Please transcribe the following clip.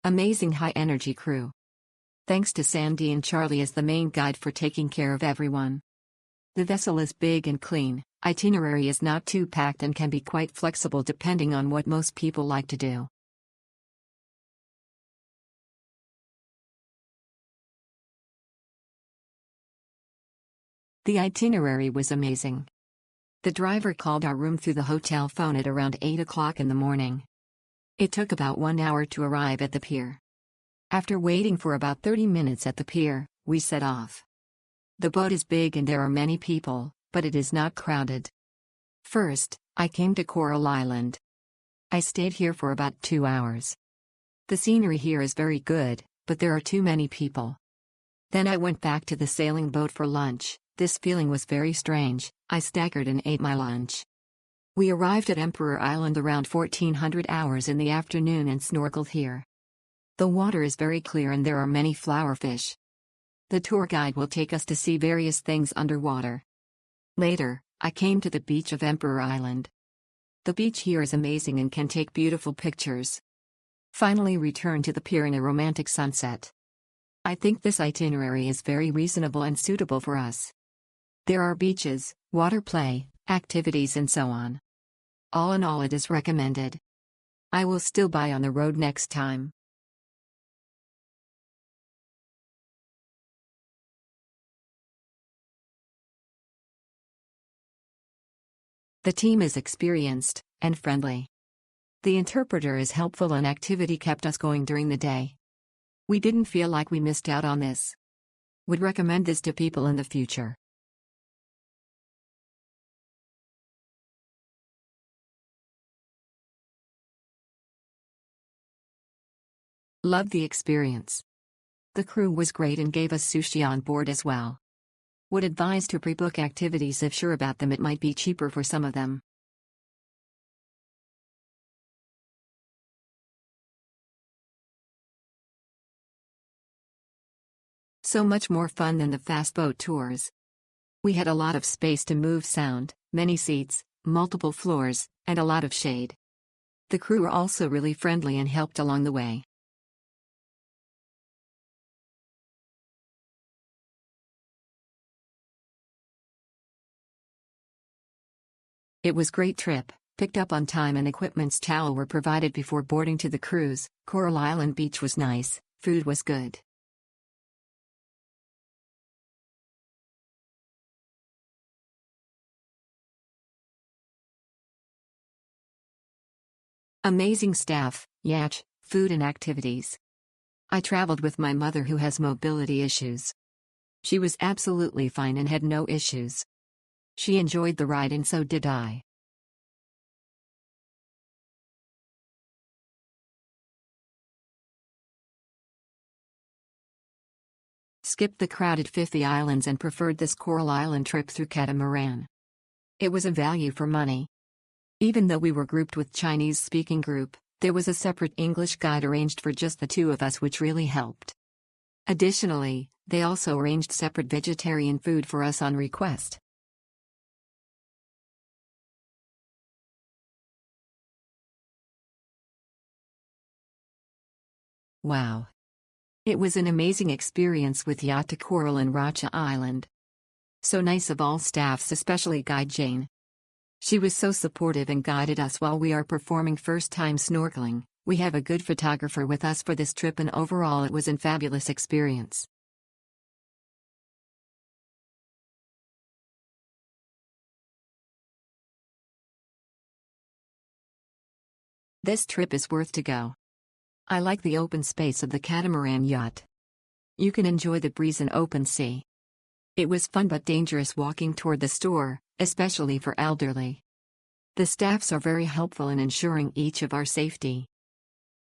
Amazing high-energy crew. Thanks to Sandy and Charlie as the main guide for taking care of everyone. The vessel is big and clean, itinerary is not too packed and can be quite flexible depending on what most people like to do. The itinerary was amazing. The driver called our room through the hotel phone at around 8 o'clock in the morning. It took about 1 hour to arrive at the pier. After waiting for about 30 minutes at the pier, we set off. The boat is big and there are many people, but it is not crowded. First, I came to Coral Island. I stayed here for about 2 hours. The scenery here is very good, but there are too many people. Then I went back to the sailing boat for lunch. This feeling was very strange. I staggered and ate my lunch. We arrived at Emperor Island around 1400 hours in the afternoon and snorkeled here. The water is very clear and there are many flowerfish. The tour guide will take us to see various things underwater. Later, I came to the beach of Emperor Island. The beach here is amazing and can take beautiful pictures. Finally returned to the pier in a romantic sunset. I think this itinerary is very reasonable and suitable for us. There are beaches, water play, activities and so on. All in all, it is recommended. I will still buy on the road next time. The team is experienced and friendly. The interpreter is helpful and activity kept us going during the day. We didn't feel like we missed out on this. Would recommend this to people in the future. Loved the experience. The crew was great and gave us sushi on board as well. Would advise to pre-book activities if sure about them, it might be cheaper for some of them. So much more fun than the fast boat tours. We had a lot of space to move sound, many seats, multiple floors, and a lot of shade. The crew were also really friendly and helped along the way. It was great trip, picked up on time and equipment's towel were provided before boarding to the cruise. Coral Island beach was nice, food was good. Amazing staff, yacht, food and activities. I traveled with my mother who has mobility issues. She was absolutely fine and had no issues. She enjoyed the ride and so did I. Skipped the crowded 50 islands and preferred this Coral Island trip through Catamaran. It was a value for money. Even though we were grouped with Chinese-speaking group, there was a separate English guide arranged for just the two of us, which really helped. Additionally, they also arranged separate vegetarian food for us on request. Wow! It was an amazing experience with Yacht to Coral and Racha Island. So nice of all staffs, especially Guide Jane. She was so supportive and guided us while we are performing first-time snorkeling. We have a good photographer with us for this trip and overall it was a fabulous experience. This trip is worth to go. I like the open space of the Catamaran Yacht. You can enjoy the breeze and open sea. It was fun but dangerous walking toward the store, especially for elderly. The staffs are very helpful in ensuring each of our safety.